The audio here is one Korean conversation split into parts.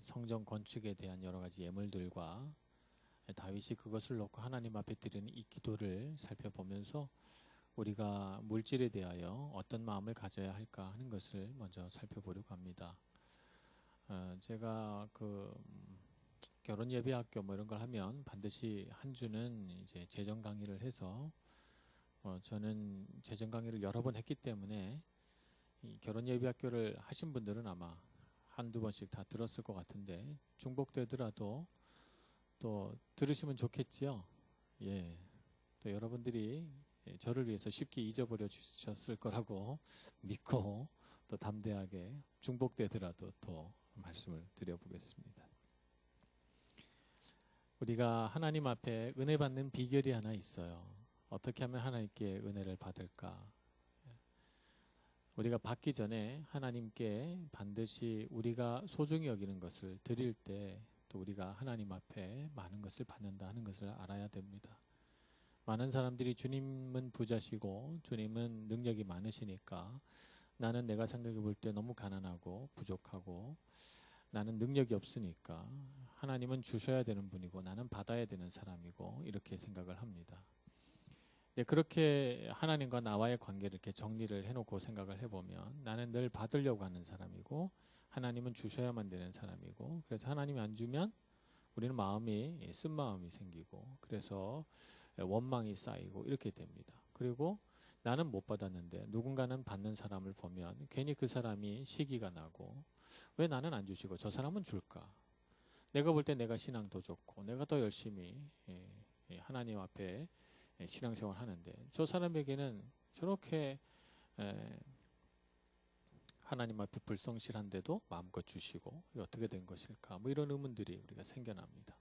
성전 건축에 대한 여러 가지 예물들과 다윗이 그것을 놓고 하나님 앞에 드리는 이 기도를 살펴보면서 우리가 물질에 대하여 어떤 마음을 가져야 할까 하는 것을 먼저 살펴보려고 합니다. 제가 결혼 예배학교 뭐 이런 걸 하면 반드시 한 주는 이제 재정 강의를 해서 저는 재정 강의를 여러 번 했기 때문에 이 결혼 예배학교를 하신 분들은 아마 한두 번씩 다 들었을 것 같은데 중복되더라도 또 들으시면 좋겠지요. 예, 또 여러분들이 저를 위해서 쉽게 잊어버려 주셨을 거라고 믿고 또 담대하게 중복되더라도 또 말씀을 드려보겠습니다. 우리가 하나님 앞에 은혜 받는 비결이 하나 있어요. 어떻게 하면 하나님께 은혜를 받을까? 우리가 받기 전에 하나님께 반드시 우리가 소중히 여기는 것을 드릴 때 또 우리가 하나님 앞에 많은 것을 받는다 하는 것을 알아야 됩니다. 많은 사람들이 주님은 부자시고 주님은 능력이 많으시니까 나는 내가 생각해 볼 때 너무 가난하고 부족하고 나는 능력이 없으니까 하나님은 주셔야 되는 분이고 나는 받아야 되는 사람이고 이렇게 생각을 합니다. 네, 그렇게 하나님과 나와의 관계를 이렇게 정리를 해놓고 생각을 해보면 나는 늘 받으려고 하는 사람이고 하나님은 주셔야만 되는 사람이고 그래서 하나님이 안 주면 우리는 마음이 쓴 마음이 생기고 그래서 원망이 쌓이고 이렇게 됩니다. 그리고 나는 못 받았는데 누군가는 받는 사람을 보면 괜히 그 사람이 시기가 나고 왜 나는 안 주시고 저 사람은 줄까? 내가 볼 때 내가 신앙 더 좋고 내가 더 열심히 하나님 앞에 신앙생활 하는데 저 사람에게는 저렇게 하나님 앞에 불성실한데도 마음껏 주시고 어떻게 된 것일까? 뭐 이런 의문들이 우리가 생겨납니다.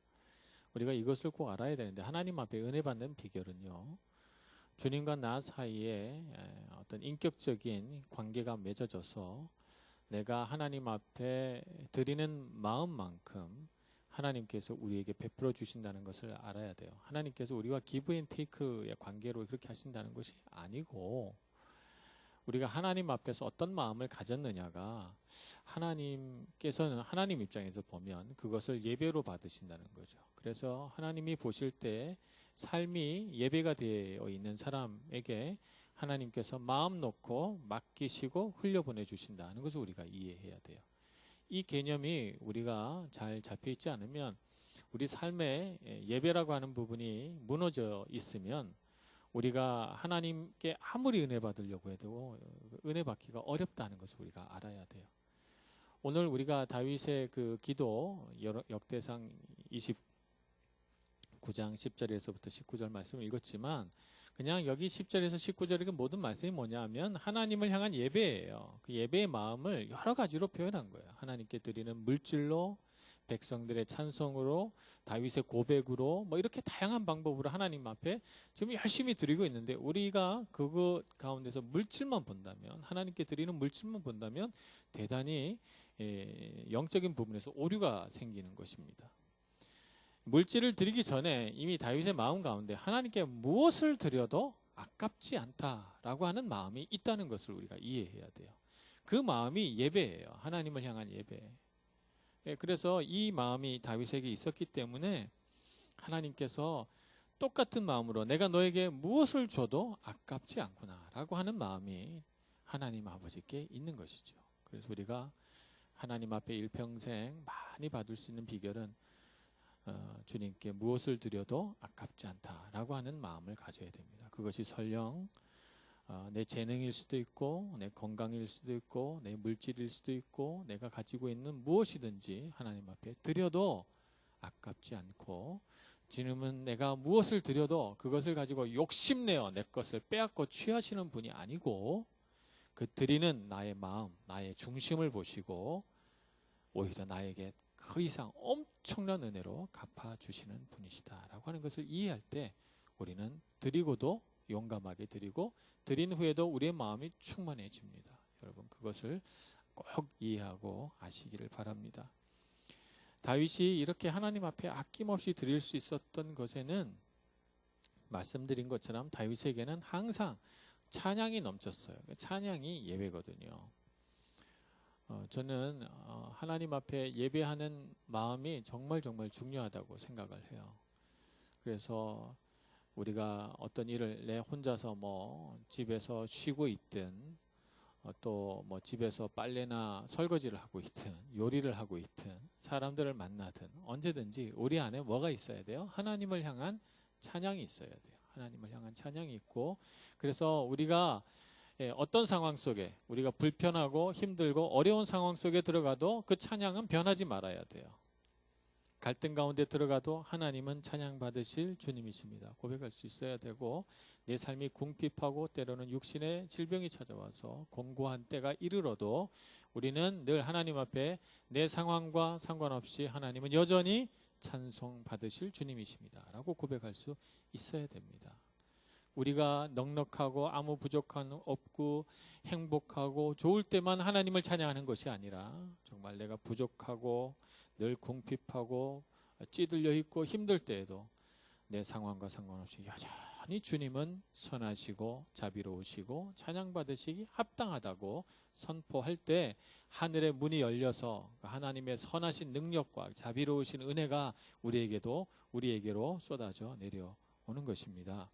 우리가 이것을 꼭 알아야 되는데 하나님 앞에 은혜 받는 비결은요. 주님과 나 사이에 어떤 인격적인 관계가 맺어져서 내가 하나님 앞에 드리는 마음만큼 하나님께서 우리에게 베풀어 주신다는 것을 알아야 돼요. 하나님께서 우리와 기브 앤 테이크의 관계로 그렇게 하신다는 것이 아니고 우리가 하나님 앞에서 어떤 마음을 가졌느냐가 하나님께서는 하나님 입장에서 보면 그것을 예배로 받으신다는 거죠. 그래서 하나님이 보실 때 삶이 예배가 되어 있는 사람에게 하나님께서 마음 놓고 맡기시고 흘려보내 주신다는 것을 우리가 이해해야 돼요. 이 개념이 우리가 잘 잡혀 있지 않으면 우리 삶에 예배라고 하는 부분이 무너져 있으면 우리가 하나님께 아무리 은혜 받으려고 해도 은혜 받기가 어렵다는 것을 우리가 알아야 돼요. 오늘 우리가 다윗의 그 기도 역대상 29장 10절에서부터 19절 말씀을 읽었지만 그냥 여기 10절에서 19절의 모든 말씀이 뭐냐 하면 하나님을 향한 예배예요. 그 예배의 마음을 여러 가지로 표현한 거예요. 하나님께 드리는 물질로 백성들의 찬송으로 다윗의 고백으로 뭐 이렇게 다양한 방법으로 하나님 앞에 지금 열심히 드리고 있는데 우리가 그거 가운데서 물질만 본다면 하나님께 드리는 물질만 본다면 대단히 영적인 부분에서 오류가 생기는 것입니다. 물질을 드리기 전에 이미 다윗의 마음 가운데 하나님께 무엇을 드려도 아깝지 않다라고 하는 마음이 있다는 것을 우리가 이해해야 돼요. 그 마음이 예배예요. 하나님을 향한 예배. 그래서 이 마음이 다윗에게 있었기 때문에 하나님께서 똑같은 마음으로 내가 너에게 무엇을 줘도 아깝지 않구나 라고 하는 마음이 하나님 아버지께 있는 것이죠. 그래서 우리가 하나님 앞에 일평생 많이 받을 수 있는 비결은 주님께 무엇을 드려도 아깝지 않다라고 하는 마음을 가져야 됩니다. 그것이 설령 내 재능일 수도 있고 내 건강일 수도 있고 내 물질일 수도 있고 내가 가지고 있는 무엇이든지 하나님 앞에 드려도 아깝지 않고 주님은 내가 무엇을 드려도 그것을 가지고 욕심내어 내 것을 빼앗고 취하시는 분이 아니고 그 드리는 나의 마음, 나의 중심을 보시고 오히려 나에게 그 이상 엄청난 은혜로 갚아주시는 분이시다라고 하는 것을 이해할 때 우리는 드리고도 용감하게 드리고 드린 후에도 우리의 마음이 충만해집니다. 여러분 그것을 꼭 이해하고 아시기를 바랍니다. 다윗이 이렇게 하나님 앞에 아낌없이 드릴 수 있었던 것에는 말씀드린 것처럼 다윗에게는 항상 찬양이 넘쳤어요. 찬양이 예배거든요. 저는 하나님 앞에 예배하는 마음이 정말 정말 중요하다고 생각을 해요. 그래서 우리가 어떤 일을 내 혼자서 뭐 집에서 쉬고 있든 또 뭐 집에서 빨래나 설거지를 하고 있든 요리를 하고 있든 사람들을 만나든 언제든지 우리 안에 뭐가 있어야 돼요? 하나님을 향한 찬양이 있어야 돼요. 하나님을 향한 찬양이 있고, 그래서 우리가 어떤 상황 속에 우리가 불편하고 힘들고 어려운 상황 속에 들어가도 그 찬양은 변하지 말아야 돼요. 갈등 가운데 들어가도 하나님은 찬양받으실 주님이십니다. 고백할 수 있어야 되고, 내 삶이 궁핍하고 때로는 육신의 질병이 찾아와서 공고한 때가 이르러도 우리는 늘 하나님 앞에 내 상황과 상관없이 하나님은 여전히 찬송받으실 주님이십니다 라고 고백할 수 있어야 됩니다. 우리가 넉넉하고 아무 부족한 없고 행복하고 좋을 때만 하나님을 찬양하는 것이 아니라 정말 내가 부족하고 늘 궁핍하고 찌들려 있고 힘들 때에도 내 상황과 상관없이 여전히 주님은 선하시고 자비로우시고 찬양받으시기 합당하다고 선포할 때 하늘의 문이 열려서 하나님의 선하신 능력과 자비로우신 은혜가 우리에게로 쏟아져 내려오는 것입니다.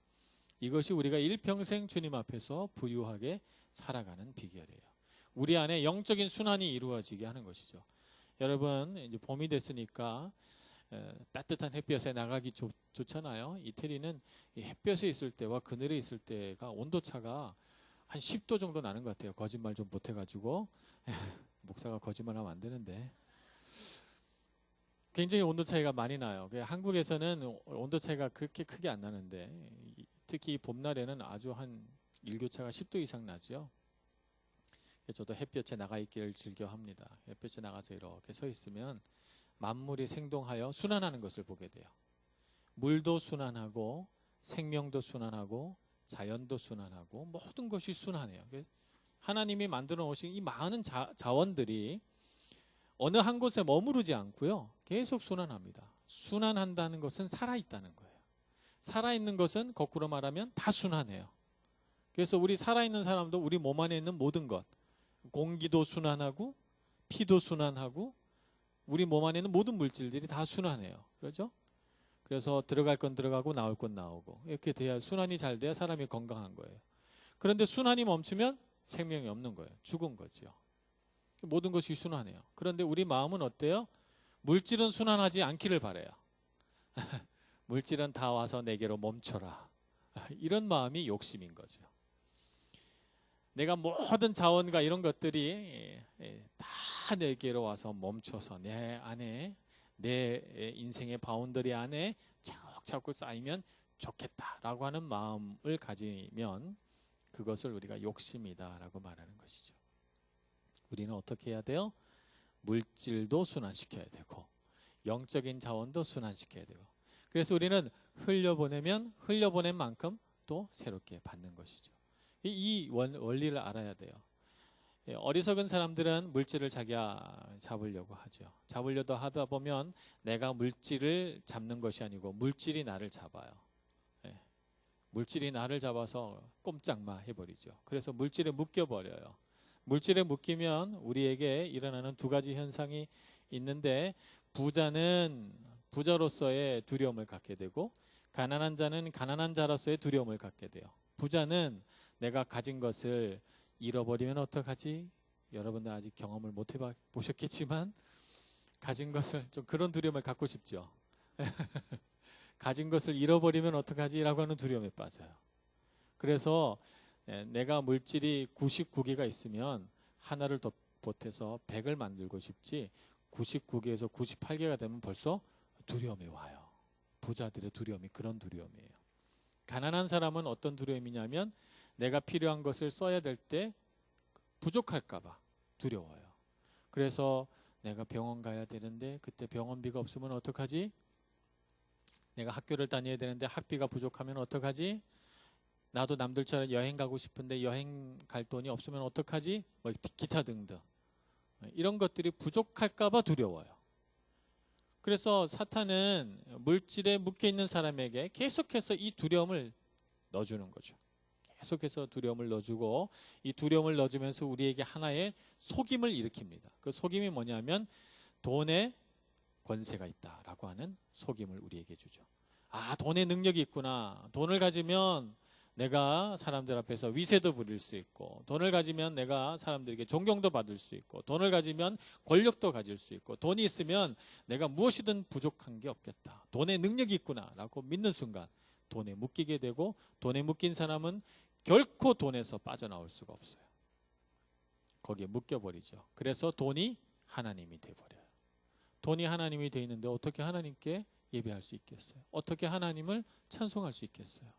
이것이 우리가 일평생 주님 앞에서 부유하게 살아가는 비결이에요. 우리 안에 영적인 순환이 이루어지게 하는 것이죠. 여러분, 이제 봄이 됐으니까 따뜻한 햇볕에 나가기 좋잖아요. 이태리는 이 햇볕에 있을 때와 그늘에 있을 때가 온도차가 한 10도 정도 나는 것 같아요. 거짓말 좀 못해가지고. 목사가 거짓말하면 안 되는데. 굉장히 온도 차이가 많이 나요. 한국에서는 온도 차이가 그렇게 크게 안 나는데 특히 봄날에는 아주 한 일교차가 10도 이상 나죠. 저도 햇볕에 나가 있기를 즐겨합니다. 햇볕에 나가서 이렇게 서 있으면 만물이 생동하여 순환하는 것을 보게 돼요. 물도 순환하고 생명도 순환하고 자연도 순환하고 모든 것이 순환해요. 하나님이 만들어 놓으신 이 많은 자원들이 어느 한 곳에 머무르지 않고요. 계속 순환합니다. 순환한다는 것은 살아있다는 거예요. 살아있는 것은 거꾸로 말하면 다 순환해요. 그래서 우리 살아있는 사람도 우리 몸 안에 있는 모든 것, 공기도 순환하고 피도 순환하고 우리 몸 안에 있는 모든 물질들이 다 순환해요. 그렇죠? 그래서 들어갈 건 들어가고 나올 건 나오고 이렇게 돼야, 순환이 잘 돼야 사람이 건강한 거예요. 그런데 순환이 멈추면 생명이 없는 거예요. 죽은 거죠. 모든 것이 순환해요. 그런데 우리 마음은 어때요? 물질은 순환하지 않기를 바라요. 물질은 다 와서 내게로 멈춰라. 이런 마음이 욕심인 거죠. 내가 모든 자원과 이런 것들이 다 내게로 와서 멈춰서 내 안에, 내 인생의 바운더리 안에 차곡차곡 쌓이면 좋겠다라고 하는 마음을 가지면 그것을 우리가 욕심이다라고 말하는 것이죠. 우리는 어떻게 해야 돼요? 물질도 순환시켜야 되고 영적인 자원도 순환시켜야 되고, 그래서 우리는 흘려보내면 흘려보낸 만큼 또 새롭게 받는 것이죠. 이 원리를 알아야 돼요. 어리석은 사람들은 물질을 자기가 잡으려고 하죠. 잡으려고 하다 보면 내가 물질을 잡는 것이 아니고 물질이 나를 잡아요. 물질이 나를 잡아서 꼼짝마 해버리죠. 그래서 물질에 묶여버려요. 물질에 묶이면 우리에게 일어나는 두 가지 현상이 있는데, 부자는 부자로서의 두려움을 갖게 되고 가난한 자는 가난한 자로서의 두려움을 갖게 돼요. 부자는 내가 가진 것을 잃어버리면 어떡하지? 여러분들 아직 경험을 못 해보셨겠지만 가진 것을, 좀 그런 두려움을 갖고 싶죠. 가진 것을 잃어버리면 어떡하지? 라고 하는 두려움에 빠져요. 그래서 내가 물질이 99개가 있으면 하나를 더 보태서 100을 만들고 싶지, 99개에서 98개가 되면 벌써 두려움이 와요. 부자들의 두려움이 그런 두려움이에요. 가난한 사람은 어떤 두려움이냐면 내가 필요한 것을 써야 될 때 부족할까 봐 두려워요. 그래서 내가 병원 가야 되는데 그때 병원비가 없으면 어떡하지? 내가 학교를 다녀야 되는데 학비가 부족하면 어떡하지? 나도 남들처럼 여행 가고 싶은데 여행 갈 돈이 없으면 어떡하지? 뭐 기타 등등. 이런 것들이 부족할까 봐 두려워요. 그래서 사탄은 물질에 묶여 있는 사람에게 계속해서 이 두려움을 넣어주는 거죠. 계속해서 두려움을 넣어주고 이 두려움을 넣어주면서 우리에게 하나의 속임을 일으킵니다. 그 속임이 뭐냐면 돈에 권세가 있다라고 하는 속임을 우리에게 주죠. 아, 돈의 능력이 있구나. 돈을 가지면 내가 사람들 앞에서 위세도 부릴 수 있고, 돈을 가지면 내가 사람들에게 존경도 받을 수 있고, 돈을 가지면 권력도 가질 수 있고, 돈이 있으면 내가 무엇이든 부족한 게 없겠다. 돈의 능력이 있구나라고 믿는 순간 돈에 묶이게 되고, 돈에 묶인 사람은 결코 돈에서 빠져나올 수가 없어요. 거기에 묶여버리죠. 그래서 돈이 하나님이 돼버려요. 돈이 하나님이 돼 있는데 어떻게 하나님께 예배할 수 있겠어요? 어떻게 하나님을 찬송할 수 있겠어요?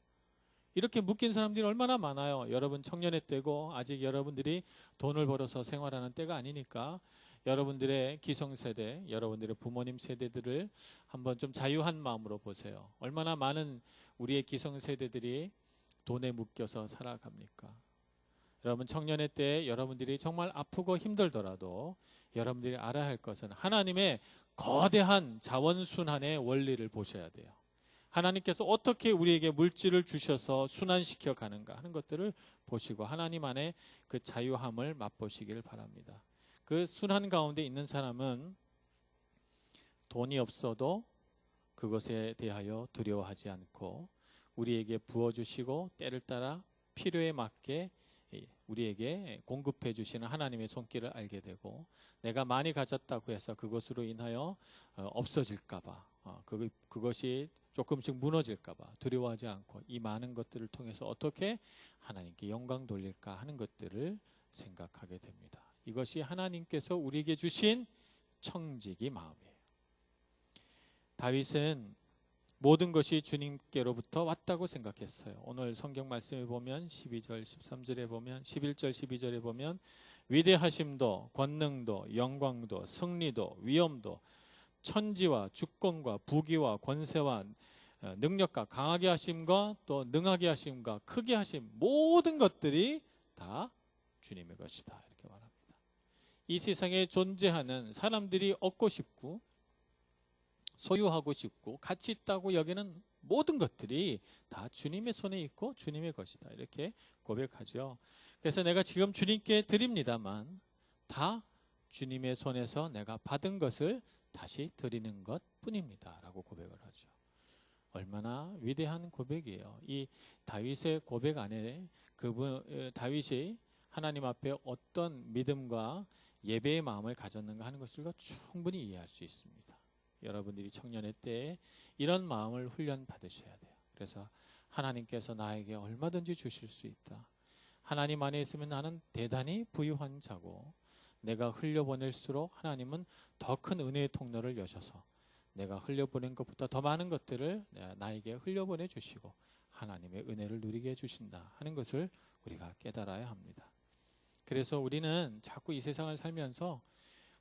이렇게 묶인 사람들이 얼마나 많아요. 여러분 청년의 때고 아직 여러분들이 돈을 벌어서 생활하는 때가 아니니까 여러분들의 기성세대, 여러분들의 부모님 세대들을 한번 좀 자유한 마음으로 보세요. 얼마나 많은 우리의 기성세대들이 돈에 묶여서 살아갑니까? 여러분 청년의 때 여러분들이 정말 아프고 힘들더라도 여러분들이 알아야 할 것은 하나님의 거대한 자원순환의 원리를 보셔야 돼요. 하나님께서 어떻게 우리에게 물질을 주셔서 순환시켜 가는가 하는 것들을 보시고 하나님 안에 그 자유함을 맛보시기를 바랍니다. 그 순환 가운데 있는 사람은 돈이 없어도 그것에 대하여 두려워하지 않고 우리에게 부어주시고 때를 따라 필요에 맞게 우리에게 공급해 주시는 하나님의 손길을 알게 되고 내가 많이 가졌다고 해서 그것으로 인하여 없어질까 봐 그것이 조금씩 무너질까 봐 두려워하지 않고 이 많은 것들을 통해서 어떻게 하나님께 영광 돌릴까 하는 것들을 생각하게 됩니다. 이것이 하나님께서 우리에게 주신 청지기 마음이에요. 다윗은 모든 것이 주님께로부터 왔다고 생각했어요. 오늘 성경 말씀에 보면 12절 13절에 보면 11절 12절에 보면 위대하심도 권능도 영광도 승리도 위엄도 천지와 주권과 부귀와 권세와 능력과 강하게 하심과 또 능하게 하심과 크게 하심 모든 것들이 다 주님의 것이다 이렇게 말합니다. 이 세상에 존재하는 사람들이 얻고 싶고 소유하고 싶고 가치 있다고 여기는 모든 것들이 다 주님의 손에 있고 주님의 것이다 이렇게 고백하죠. 그래서 내가 지금 주님께 드립니다만 다 주님의 손에서 내가 받은 것을 다시 드리는 것 뿐입니다 라고 고백을 하죠. 얼마나 위대한 고백이에요. 이 다윗의 고백 안에 다윗이 하나님 앞에 어떤 믿음과 예배의 마음을 가졌는가 하는 것을 충분히 이해할 수 있습니다. 여러분들이 청년의 때에 이런 마음을 훈련 받으셔야 돼요. 그래서 하나님께서 나에게 얼마든지 주실 수 있다. 하나님 안에 있으면 나는 대단히 부유한 자고 내가 흘려보낼수록 하나님은 더 큰 은혜의 통로를 여셔서 내가 흘려보낸 것보다 더 많은 것들을 나에게 흘려보내 주시고 하나님의 은혜를 누리게 해주신다 하는 것을 우리가 깨달아야 합니다. 그래서 우리는 자꾸 이 세상을 살면서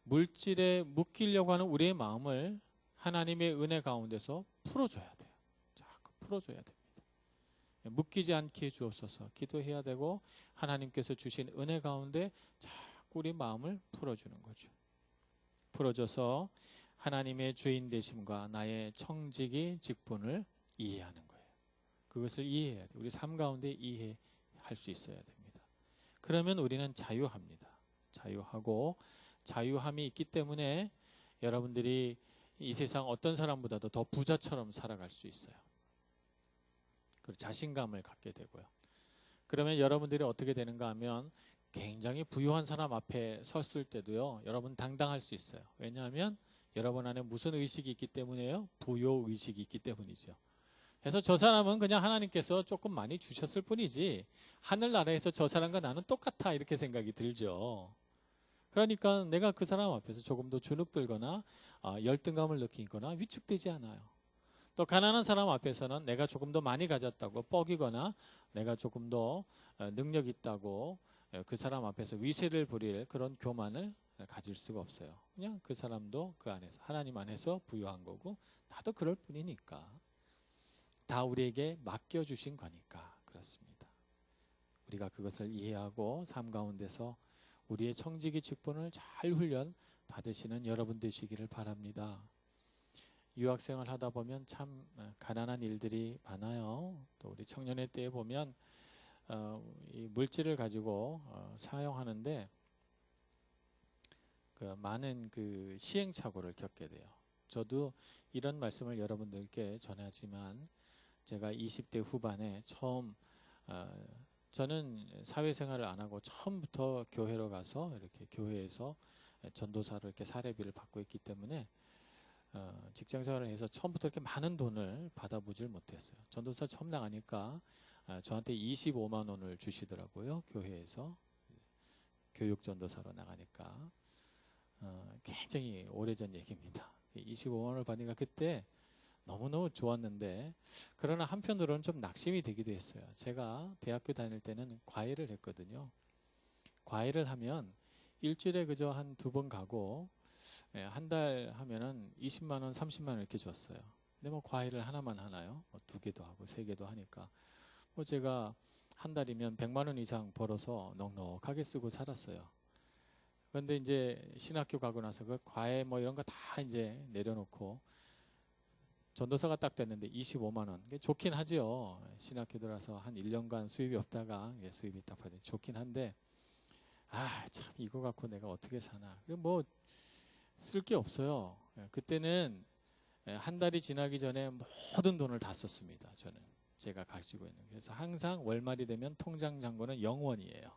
물질에 묶이려고 하는 우리의 마음을 하나님의 은혜 가운데서 풀어줘야 돼요. 자꾸 풀어줘야 됩니다. 묶이지 않게 주옵소서 기도해야 되고 하나님께서 주신 은혜 가운데 자꾸 우리 마음을 풀어주는 거죠. 풀어줘서 하나님의 주인 되심과 나의 청지기 직분을 이해하는 거예요. 그것을 이해해야 돼요. 우리 삶 가운데 이해할 수 있어야 됩니다. 그러면 우리는 자유합니다. 자유하고 자유함이 있기 때문에 여러분들이 이 세상 어떤 사람보다도 더 부자처럼 살아갈 수 있어요. 그리고 자신감을 갖게 되고요. 그러면 여러분들이 어떻게 되는가 하면 굉장히 부유한 사람 앞에 섰을 때도요. 여러분 당당할 수 있어요. 왜냐하면 여러분 안에 무슨 의식이 있기 때문에요? 부요의식이 있기 때문이죠. 그래서 저 사람은 그냥 하나님께서 조금 많이 주셨을 뿐이지 하늘나라에서 저 사람과 나는 똑같아 이렇게 생각이 들죠. 그러니까 내가 그 사람 앞에서 조금 더 주눅들거나 열등감을 느끼거나 위축되지 않아요. 또 가난한 사람 앞에서는 내가 조금 더 많이 가졌다고 뻐기거나 내가 조금 더 능력 있다고 그 사람 앞에서 위세를 부릴 그런 교만을 가질 수가 없어요. 그냥 그 사람도 그 안에서 하나님 안에서 부유한 거고 나도 그럴 뿐이니까 다 우리에게 맡겨주신 거니까 그렇습니다. 우리가 그것을 이해하고 삶 가운데서 우리의 청지기 직분을 잘 훈련 받으시는 여러분 되시기를 바랍니다. 유학생활 하다 보면 참 가난한 일들이 많아요. 또 우리 청년의 때에 보면 이 물질을 가지고 사용하는데 그 많은 그 시행착오를 겪게 돼요. 저도 이런 말씀을 여러분들께 전하지만 제가 20대 후반에 처음 저는 사회생활을 안 하고 처음부터 교회로 가서 이렇게 교회에서 전도사로 이렇게 사례비를 받고 있기 때문에 직장생활을 해서 처음부터 이렇게 많은 돈을 받아보질 못했어요. 전도사 처음 나가니까 저한테 25만 원을 주시더라고요. 교회에서 교육전도사로 나가니까 굉장히 오래전 얘기입니다. 25만 원을 받으니까 그때 너무너무 좋았는데 그러나 한편으로는 좀 낙심이 되기도 했어요. 제가 대학교 다닐 때는 과외를 했거든요. 과외를 하면 일주일에 그저 한 2번 가고 한 달 하면은 20만 원, 30만 원 이렇게 줬어요. 근데 뭐 과외를 하나만 하나요? 뭐 2개도 하고 3개도 하니까 뭐 제가 한 달이면 100만 원 이상 벌어서 넉넉하게 쓰고 살았어요. 그런데 이제 신학교 가고 나서 그 과외 뭐 이런 거 다 이제 내려놓고 전도사가 딱 됐는데 25만 원. 좋긴 하죠. 신학교 들어서 한 1년간 수입이 없다가 수입이 딱 받으니 좋긴 한데 참 이거 갖고 내가 어떻게 사나. 뭐 쓸 게 없어요. 그때는 한 달이 지나기 전에 모든 돈을 다 썼습니다. 저는 제가 가지고 있는. 그래서 항상 월말이 되면 통장 잔고는 0원이에요.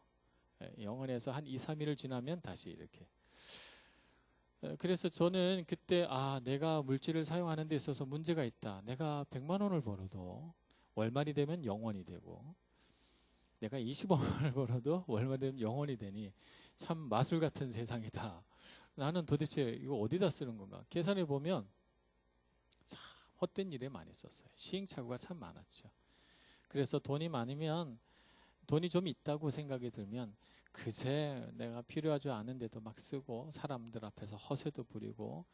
0원에서 한 2, 3일을 지나면 다시 이렇게. 그래서 저는 그때 내가 물질을 사용하는 데 있어서 문제가 있다. 내가 100만 원을 벌어도 월말이 되면 0원이 되고 내가 25만 원을 벌어도 월말이 되면 0원이 되니 참 마술 같은 세상이다. 나는 도대체 이거 어디다 쓰는 건가? 계산해 보면 참 헛된 일에 많이 썼어요. 시행착오가 참 많았죠. 그래서 돈이 많으면 돈이 좀 있다고 생각이 들면 그새 내가 필요하지 않은데도 막 쓰고 사람들 앞에서 허세도 부리고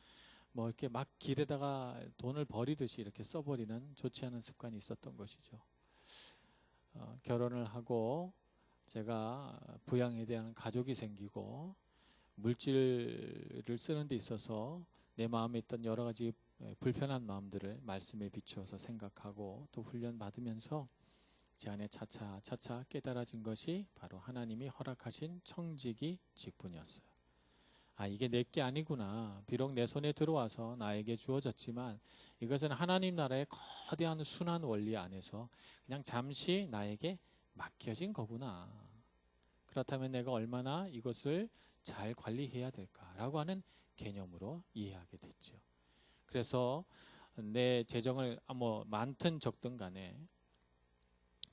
뭐 이렇게 막 길에다가 돈을 버리듯이 이렇게 써버리는 좋지 않은 습관이 있었던 것이죠. 결혼을 하고 제가 부양에 대한 가족이 생기고 물질을 쓰는 데 있어서 내 마음에 있던 여러 가지 불편한 마음들을 말씀에 비추어서 생각하고 또 훈련받으면서 제 안에 차차 깨달아진 것이 바로 하나님이 허락하신 청지기 직분이었어요. 이게 내 게 아니구나. 비록 내 손에 들어와서 나에게 주어졌지만 이것은 하나님 나라의 거대한 순환 원리 안에서 그냥 잠시 나에게 맡겨진 거구나. 그렇다면 내가 얼마나 이것을 잘 관리해야 될까라고 하는 개념으로 이해하게 됐죠. 그래서 내 재정을 뭐 많든 적든 간에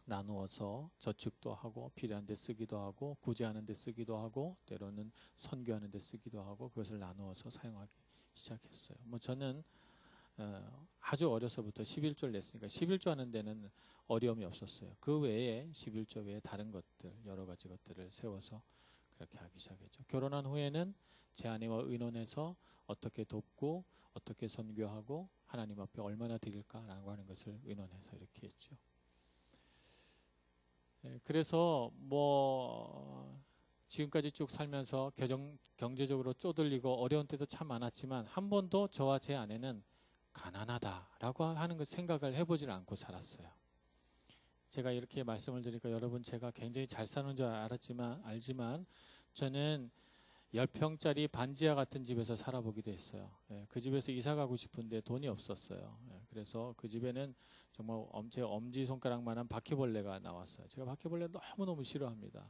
나누어서 저축도 하고 필요한 데 쓰기도 하고 구제하는 데 쓰기도 하고 때로는 선교하는 데 쓰기도 하고 그것을 나누어서 사용하기 시작했어요. 뭐 저는 아주 어려서부터 11조를 냈으니까 11조 하는 데는 어려움이 없었어요. 그 외에 11조 외에 다른 것들 여러 가지 것들을 세워서 그렇게 하기 시작했죠. 결혼한 후에는 제 아내와 의논해서 어떻게 돕고 어떻게 선교하고 하나님 앞에 얼마나 드릴까라고 하는 것을 의논해서 이렇게 했죠. 그래서 뭐 지금까지 쭉 살면서 경제적으로 쪼들리고 어려운 때도 참 많았지만 한 번도 저와 제 아내는 가난하다라고 하는 걸 생각을 해보질 않고 살았어요. 제가 이렇게 말씀을 드리니까 여러분 제가 굉장히 잘 사는 줄 알지만 저는 10평짜리 반지하 같은 집에서 살아보기도 했어요. 그 집에서 이사 가고 싶은데 돈이 없었어요. 그래서 그 집에는 정말 제 엄지손가락만한 바퀴벌레가 나왔어요. 제가 바퀴벌레 너무너무 싫어합니다.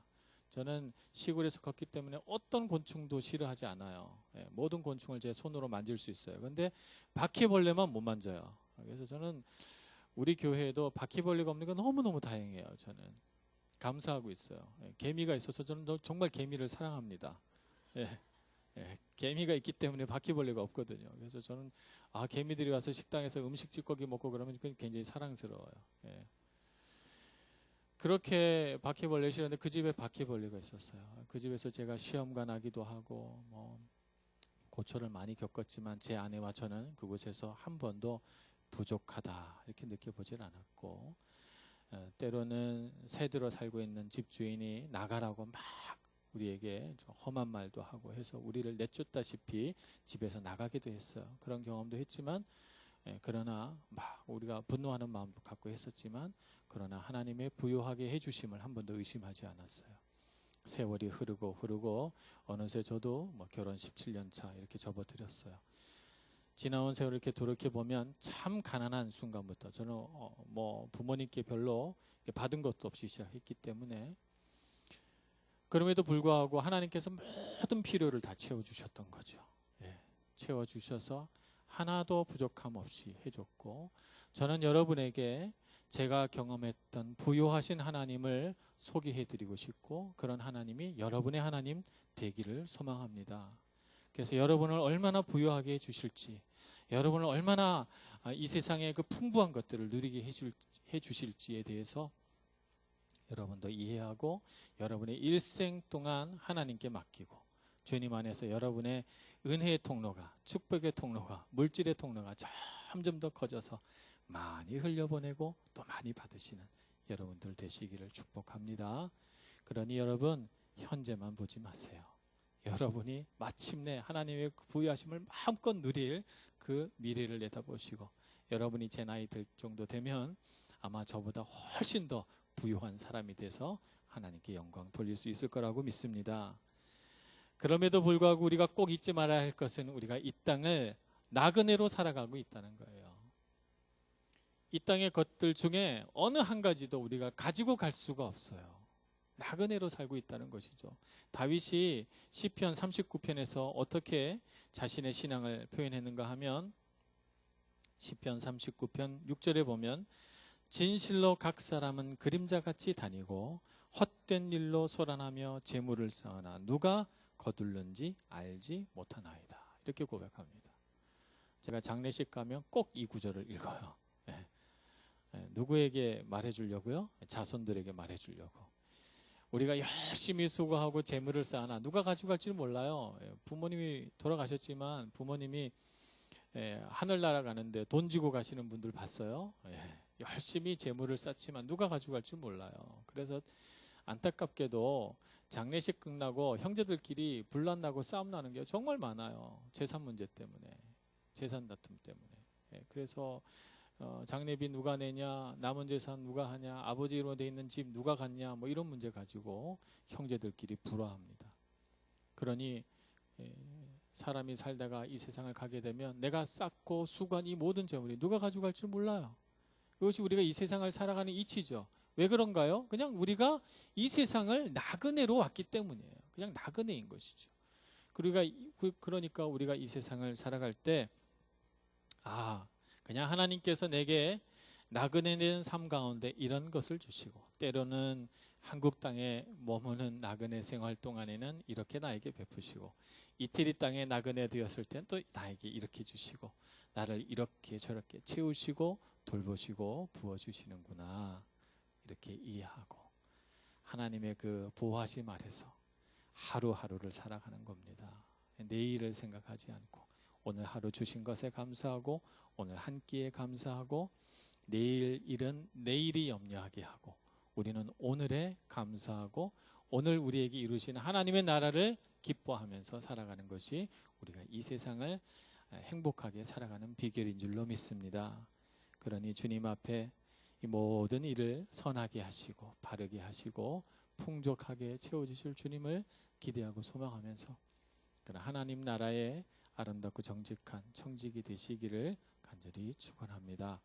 저는 시골에서 컸기 때문에 어떤 곤충도 싫어하지 않아요. 모든 곤충을 제 손으로 만질 수 있어요. 그런데 바퀴벌레만 못 만져요. 그래서 저는 우리 교회에도 바퀴벌레가 없는 게 너무너무 다행이에요. 저는 감사하고 있어요. 개미가 있어서 저는 정말 개미를 사랑합니다. 개미가 있기 때문에 바퀴벌레가 없거든요. 그래서 저는 개미들이 와서 식당에서 음식 찌꺼기 먹고 그러면 굉장히 사랑스러워요. 그렇게 바퀴벌레 싫었는데 그 집에 바퀴벌레가 있었어요. 그 집에서 제가 시험관 하기도 하고 뭐 고초를 많이 겪었지만 제 아내와 저는 그곳에서 한 번도 부족하다 이렇게 느껴보질 않았고 때로는 새들어 살고 있는 집주인이 나가라고 막 우리에게 좀 험한 말도 하고 해서 우리를 내쫓다시피 집에서 나가기도 했어요. 그런 경험도 했지만 그러나 막 우리가 분노하는 마음도 갖고 했었지만 그러나 하나님의 부유하게 해주심을 한 번도 의심하지 않았어요. 세월이 흐르고 어느새 저도 결혼 17년 차 이렇게 접어들었어요. 지나온 세월을 이렇게 돌이켜보면 참 가난한 순간부터 저는 부모님께 별로 받은 것도 없이 시작했기 때문에, 그럼에도 불구하고 하나님께서 모든 필요를 다 채워주셨던 거죠. 예, 채워주셔서 하나도 부족함 없이 해줬고, 저는 여러분에게 제가 경험했던 부유하신 하나님을 소개해드리고 싶고, 그런 하나님이 여러분의 하나님 되기를 소망합니다. 그래서 여러분을 얼마나 부유하게 해주실지, 여러분을 얼마나 이 세상의 그 풍부한 것들을 누리게 해주실지에 대해서 여러분도 이해하고, 여러분의 일생 동안 하나님께 맡기고, 주님 안에서 여러분의 은혜의 통로가, 축복의 통로가, 물질의 통로가 점점 더 커져서 많이 흘려보내고 또 많이 받으시는 여러분들 되시기를 축복합니다. 그러니 여러분, 현재만 보지 마세요. 여러분이 마침내 하나님의 부유하심을 마음껏 누릴 그 미래를 내다보시고, 여러분이 제 나이 될 정도 되면 아마 저보다 훨씬 더 부유한 사람이 돼서 하나님께 영광 돌릴 수 있을 거라고 믿습니다. 그럼에도 불구하고 우리가 꼭 잊지 말아야 할 것은, 우리가 이 땅을 나그네로 살아가고 있다는 거예요. 이 땅의 것들 중에 어느 한 가지도 우리가 가지고 갈 수가 없어요. 나그네로 살고 있다는 것이죠. 다윗이 시편 39편에서 어떻게 자신의 신앙을 표현했는가 하면, 시편 39편 6절에 보면, 진실로 각 사람은 그림자같이 다니고 헛된 일로 소란하며 재물을 쌓으나 누가 거둘는지 알지 못하나이다. 이렇게 고백합니다. 제가 장례식 가면 꼭 이 구절을 읽어요. 누구에게 말해주려고요? 자손들에게 말해주려고. 우리가 열심히 수고하고 재물을 쌓으나 누가 가져갈지 몰라요. 부모님이 돌아가셨지만 부모님이 하늘나라 가는데 돈 지고 가시는 분들 봤어요. 열심히 재물을 쌓지만 누가 가져갈지 몰라요. 그래서 안타깝게도 장례식 끝나고 형제들끼리 분란 나고 싸움 나는 게 정말 많아요. 재산 문제 때문에, 재산 다툼 때문에. 그래서 장례비 누가 내냐, 남은 재산 누가 하냐, 아버지로 돼 있는 집 누가 갖냐, 이런 문제 가지고 형제들끼리 불화합니다. 그러니 사람이 살다가 이 세상을 가게 되면 내가 쌓고 수고한 이 모든 재물이 누가 가져갈 줄 몰라요. 이것이 우리가 이 세상을 살아가는 이치죠. 왜 그런가요? 그냥 우리가 이 세상을 나그네로 왔기 때문이에요. 그냥 나그네인 것이죠. 그러니까 우리가 이 세상을 살아갈 때, 그냥 하나님께서 내게 나그네 된 삶 가운데 이런 것을 주시고, 때로는 한국 땅에 머무는 나그네 생활 동안에는 이렇게 나에게 베푸시고, 이태리 땅에 나그네 되었을 땐 또 나에게 이렇게 주시고, 나를 이렇게 저렇게 채우시고 돌보시고 부어주시는구나, 이렇게 이해하고 하나님의 그 보호하심 아래서 하루하루를 살아가는 겁니다. 내일을 생각하지 않고 오늘 하루 주신 것에 감사하고, 오늘 한 끼에 감사하고, 내일 일은 내일이 염려하게 하고, 우리는 오늘에 감사하고 오늘 우리에게 이루시는 하나님의 나라를 기뻐하면서 살아가는 것이 우리가 이 세상을 행복하게 살아가는 비결인 줄로 믿습니다. 그러니 주님 앞에 이 모든 일을 선하게 하시고 바르게 하시고 풍족하게 채워주실 주님을 기대하고 소망하면서, 그런 하나님 나라의 아름답고 정직한 청직이 되시기를 간절히 축원합니다.